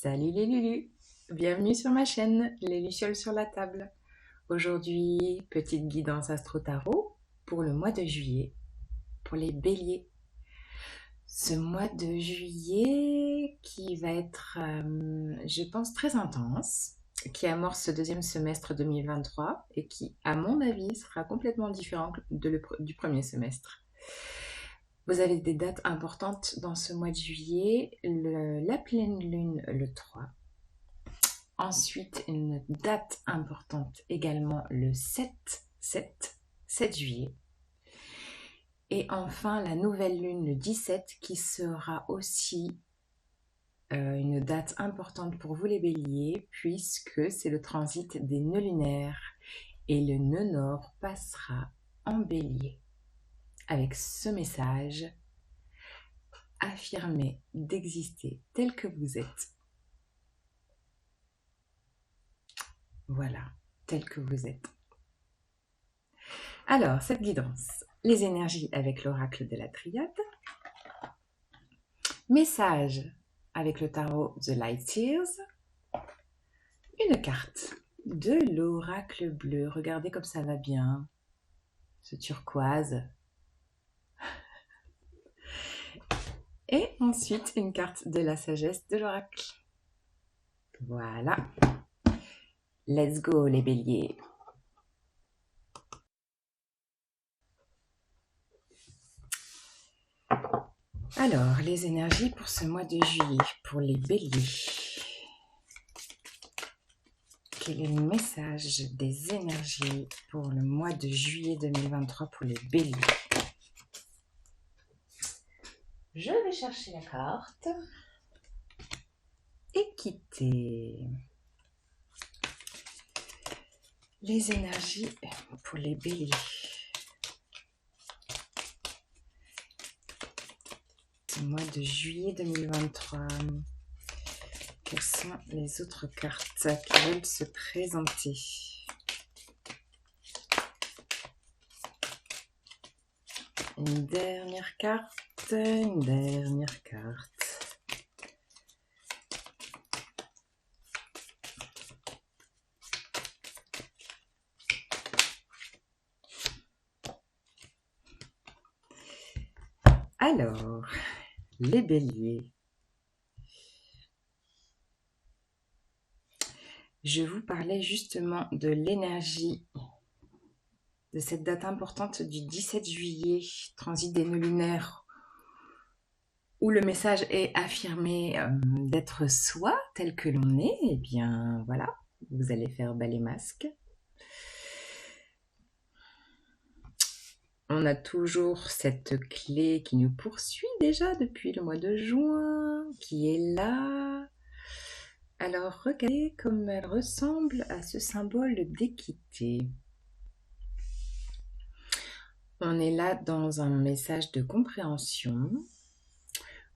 Salut les Lulus, bienvenue sur ma chaîne, les Lucioles sur la table. Aujourd'hui, petite guidance astro-tarot pour le mois de juillet, pour les béliers. Ce mois de juillet qui va être, je pense, très intense, qui amorce ce deuxième semestre 2023 et qui, à mon avis, sera complètement différent du premier semestre. Vous avez des dates importantes dans ce mois de juillet, la pleine lune le 3. Ensuite, une date importante également le 7 juillet. Et enfin, la nouvelle lune le 17 qui sera aussi une date importante pour vous les béliers puisque c'est le transit des nœuds lunaires et le nœud nord passera en bélier. Avec ce message, affirmez d'exister tel que vous êtes. Voilà, tel que vous êtes. Alors, cette guidance, les énergies avec l'oracle de la Triade, message avec le tarot The Light Tears, une carte de l'oracle bleu. Regardez comme ça va bien, ce turquoise. Et ensuite, une carte de la sagesse de l'oracle. Voilà. Let's go les béliers. Alors, les énergies pour ce mois de juillet, pour les béliers. Quel est le message des énergies pour le mois de juillet 2023 pour les béliers? Je vais chercher la carte. Équité. Les énergies pour les béliers. Le mois de juillet 2023. Quelles sont les autres cartes qui veulent se présenter? Une dernière carte. Alors, les béliers. Je vous parlais justement de l'énergie de cette date importante du 17 juillet, transit des nœuds lunaires, où le message est affirmé d'être soi tel que l'on est. Eh bien, voilà, vous allez faire bas les masques. On a toujours cette clé qui nous poursuit déjà depuis le mois de juin, qui est là. Alors, regardez comme elle ressemble à ce symbole d'équité. On est là dans un message de compréhension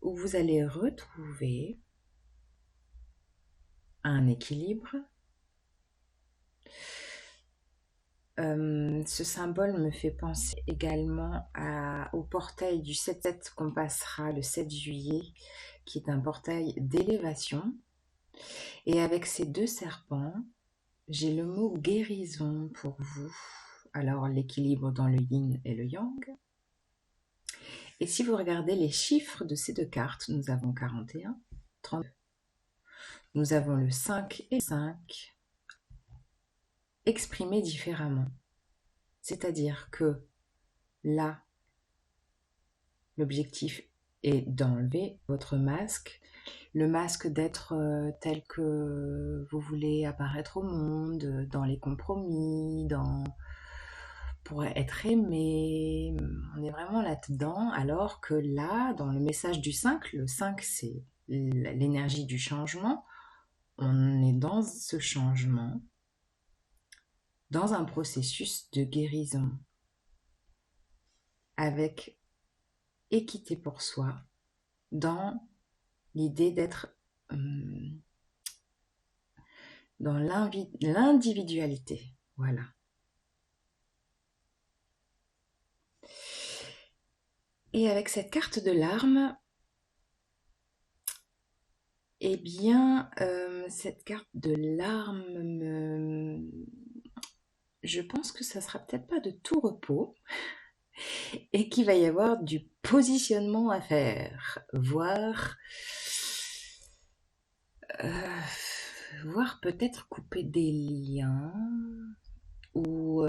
où vous allez retrouver un équilibre. Ce symbole me fait penser également au portail du 7-7 qu'on passera le 7 juillet, qui est un portail d'élévation. Et avec ces deux serpents, j'ai le mot guérison pour vous. Alors l'équilibre dans le yin et le yang. Et si vous regardez les chiffres de ces deux cartes, nous avons 41, 32. Nous avons le 5 et 5 exprimés différemment. C'est-à-dire que là, l'objectif est d'enlever votre masque, le masque d'être tel que vous voulez apparaître au monde, dans les compromis, pour être aimé. On est vraiment là-dedans, alors que là, dans le message du 5, le 5 c'est l'énergie du changement, on est dans ce changement, dans un processus de guérison, avec équité pour soi, dans l'idée d'être dans l'individualité. Voilà. Et avec cette carte de l'arme, Eh bien, cette carte de l'arme, je pense que ça sera peut-être pas de tout repos et qu'il va y avoir du positionnement à faire, euh, voire peut-être couper des liens ou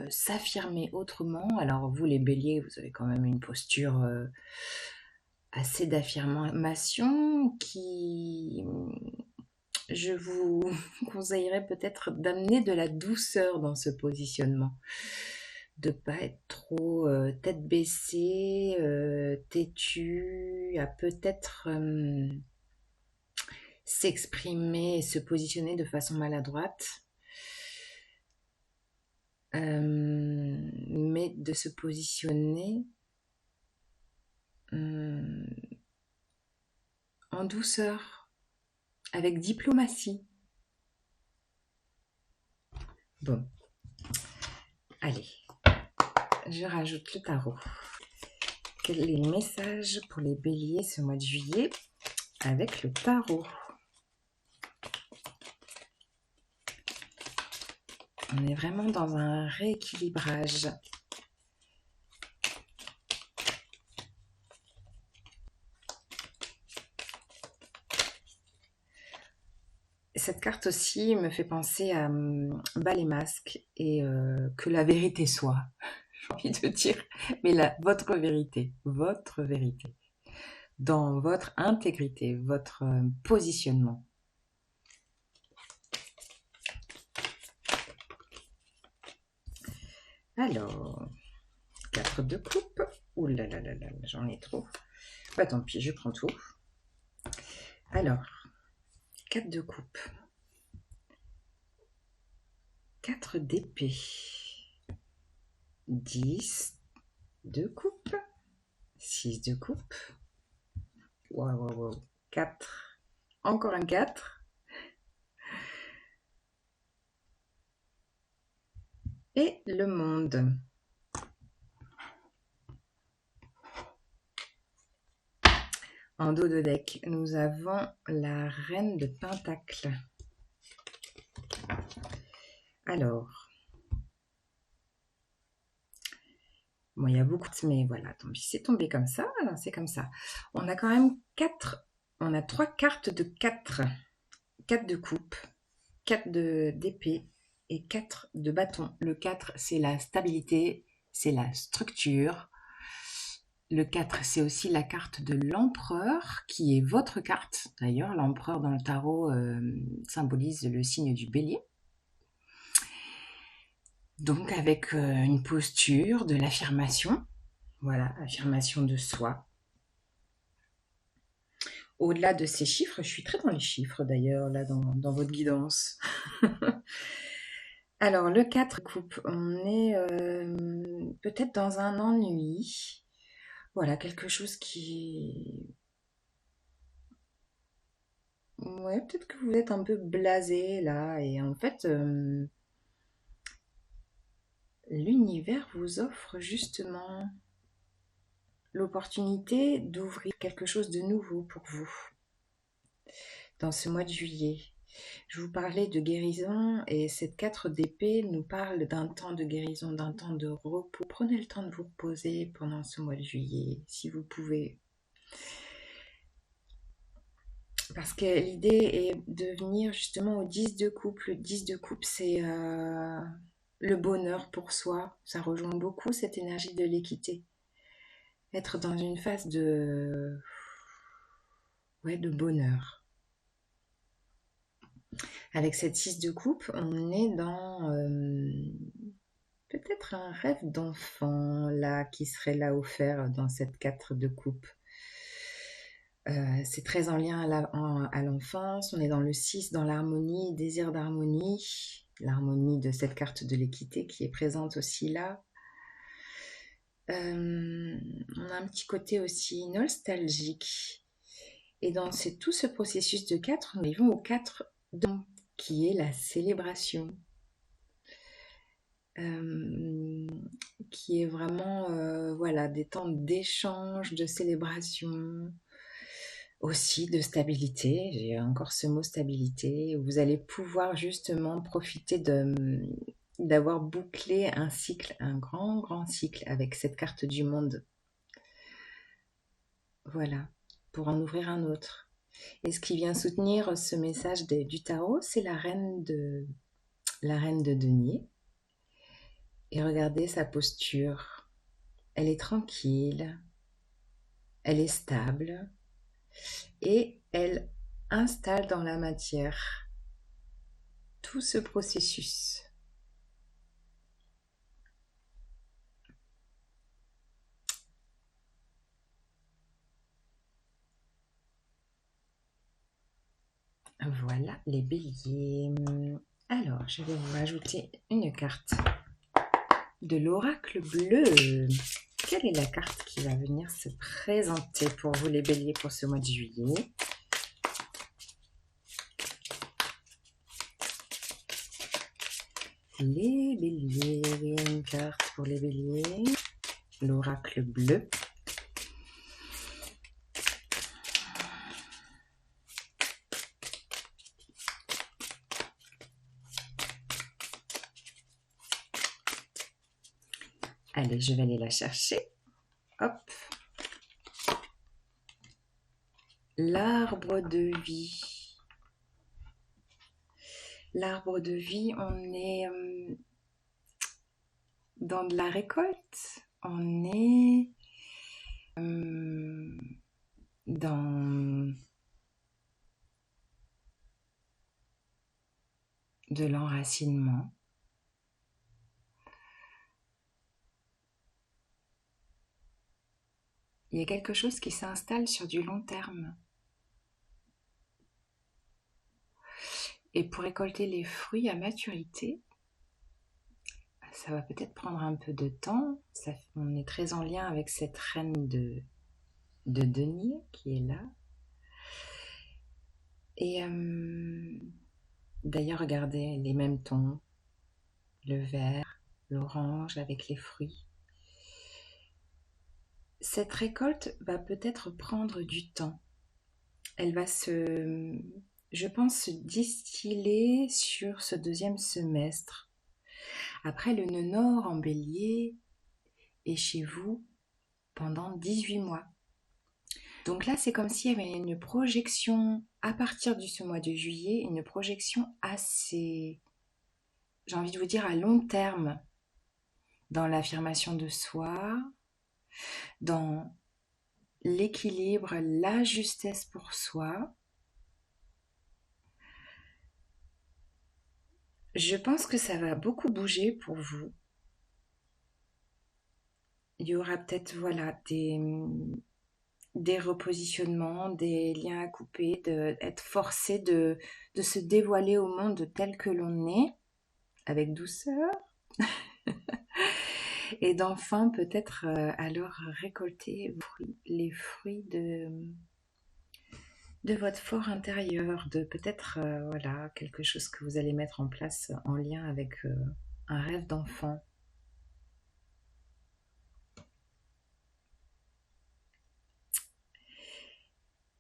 s'affirmer autrement. Alors vous les béliers, vous avez quand même une posture assez d'affirmation qui, je vous conseillerais peut-être d'amener de la douceur dans ce positionnement, de pas être trop tête baissée, têtu, à peut-être s'exprimer et se positionner de façon maladroite, mais de se positionner en douceur, avec diplomatie. Bon, allez, je rajoute le tarot. Quel est le message pour les béliers ce mois de juillet avec le tarot? On est vraiment dans un rééquilibrage. Cette carte aussi me fait penser à bas les masques et que la vérité soit, j'ai envie de dire, mais votre vérité, dans votre intégrité, votre positionnement. Alors, 4 de coupe. Ouh là là là là, j'en ai trop. Bah tant pis, je prends tout. Alors, 4 de coupe. 4 d'épée. 10 de coupe. 6 de coupe. Waouh, waouh, waouh. 4. Encore un 4. Et le monde. En dos de deck, nous avons la reine de Pentacle. Alors, bon, il y a beaucoup de... Mais voilà, tant pis, c'est tombé comme ça, alors c'est comme ça. On a quand même 4... On a 3 cartes de 4. 4 de coupe, 4 d'épée et 4 de bâton. Le 4, c'est la stabilité, c'est la structure. Le 4, c'est aussi la carte de l'empereur, qui est votre carte. D'ailleurs, l'empereur dans le tarot symbolise le signe du bélier. Donc avec une posture de l'affirmation. Voilà, affirmation de soi. Au-delà de ces chiffres, je suis très dans les chiffres d'ailleurs, là, dans votre guidance. Alors, le 4 coupe, on est peut-être dans un ennui. Voilà, quelque chose qui... Ouais, peut-être que vous êtes un peu blasé là, et en fait, l'univers vous offre justement l'opportunité d'ouvrir quelque chose de nouveau pour vous dans ce mois de juillet. Je vous parlais de guérison et cette 4 d'épée nous parle d'un temps de guérison, d'un temps de repos. Prenez le temps de vous reposer pendant ce mois de juillet, si vous pouvez. Parce que l'idée est de venir justement au 10 de coupe. Le 10 de coupe, c'est le bonheur pour soi. Ça rejoint beaucoup cette énergie de l'équité. Être dans une phase de bonheur. Avec cette 6 de coupe, on est dans peut-être un rêve d'enfant là qui serait là offert dans cette 4 de coupe. C'est très en lien à l'enfance. On est dans le 6, dans l'harmonie, désir d'harmonie, l'harmonie de cette carte de l'équité qui est présente aussi là. On a un petit côté aussi nostalgique. Et dans tout ce processus de 4, nous arrivons au 4 qui est la célébration. Qui est vraiment voilà, des temps d'échange, de célébration, aussi de stabilité. J'ai encore ce mot stabilité, où vous allez pouvoir justement profiter d'avoir bouclé un cycle, un grand cycle avec cette carte du monde. Voilà, pour en ouvrir un autre. Et ce qui vient soutenir ce message du tarot, c'est la reine de denier. Et regardez sa posture. Elle est tranquille, elle est stable et elle installe dans la matière tout ce processus. Voilà les béliers. Alors, je vais vous rajouter une carte de l'oracle bleu. Quelle est la carte qui va venir se présenter pour vous les béliers pour ce mois de juillet? Les béliers, une carte pour les béliers, l'oracle bleu. Allez, je vais aller la chercher. Hop. L'arbre de vie. L'arbre de vie, on est dans de la récolte. On est dans de l'enracinement. Il y a quelque chose qui s'installe sur du long terme. Et pour récolter les fruits à maturité, ça va peut-être prendre un peu de temps. On est très en lien avec cette reine de denier qui est là. Et d'ailleurs, regardez les mêmes tons, le vert, l'orange avec les fruits. Cette récolte va peut-être prendre du temps. Elle va je pense, se distiller sur ce deuxième semestre. Après, le nœud nord en bélier est chez vous pendant 18 mois. Donc là, c'est comme s'il y avait une projection à partir de ce mois de juillet, une projection assez, j'ai envie de vous dire, à long terme dans l'affirmation de soi, dans l'équilibre, la justesse pour soi. Je pense que ça va beaucoup bouger pour vous. Il y aura peut-être des repositionnements, des liens à couper, d'être forcé de se dévoiler au monde tel que l'on est, avec douceur, et d'enfin peut-être alors récolter les fruits de votre fort intérieur, de peut-être quelque chose que vous allez mettre en place en lien avec un rêve d'enfant.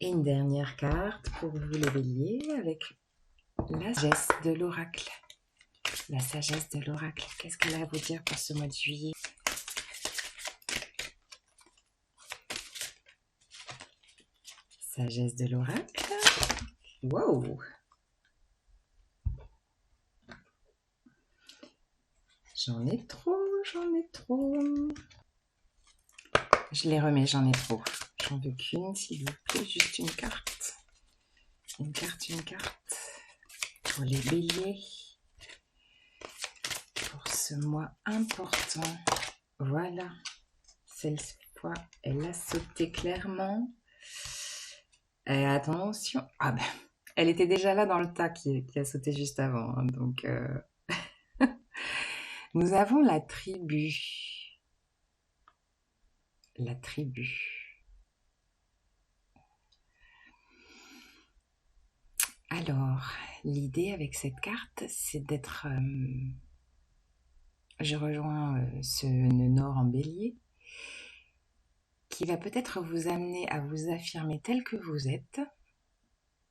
Et une dernière carte pour vous les béliers avec la sagesse de l'oracle. La sagesse de l'oracle, qu'est-ce qu'elle a à vous dire pour ce mois de juillet? Sagesse de l'oracle. Wow! J'en ai trop. Je les remets, j'en ai trop. J'en veux qu'une, s'il vous plaît, juste une carte. Une carte. Pour les béliers. Pour ce mois important. Voilà. Cette fois, elle a sauté clairement. Et attention. Ah ben, elle était déjà là dans le tas qui a sauté juste avant. Hein, donc, nous avons la tribu. La tribu. Alors, l'idée avec cette carte, c'est d'être... je rejoins ce nœud nord en bélier, qui va peut-être vous amener à vous affirmer tel que vous êtes.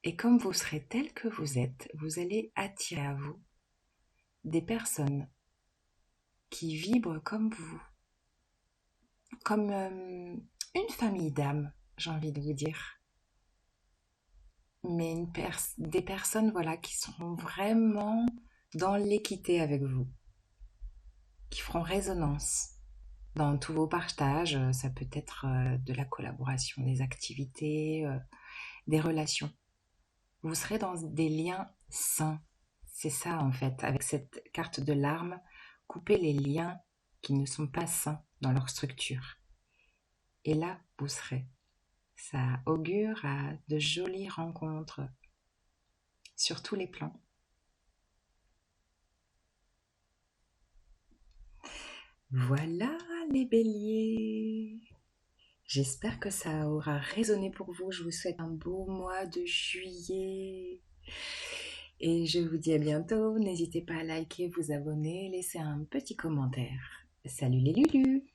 Et comme vous serez tel que vous êtes, vous allez attirer à vous des personnes qui vibrent comme vous, comme une famille d'âmes, j'ai envie de vous dire. Mais des personnes voilà, qui seront vraiment dans l'équité avec vous, qui feront résonance dans tous vos partages. Ça peut être de la collaboration, des activités, des relations. Vous serez dans des liens sains. C'est ça en fait, avec cette carte de l'arme, coupez les liens qui ne sont pas sains dans leur structure. Et là, vous serez. Ça augure à de jolies rencontres sur tous les plans. Voilà les béliers. J'espère que ça aura résonné pour vous. Je vous souhaite un beau mois de juillet. Et je vous dis à bientôt. N'hésitez pas à liker, vous abonner, laisser un petit commentaire. Salut les Lulus!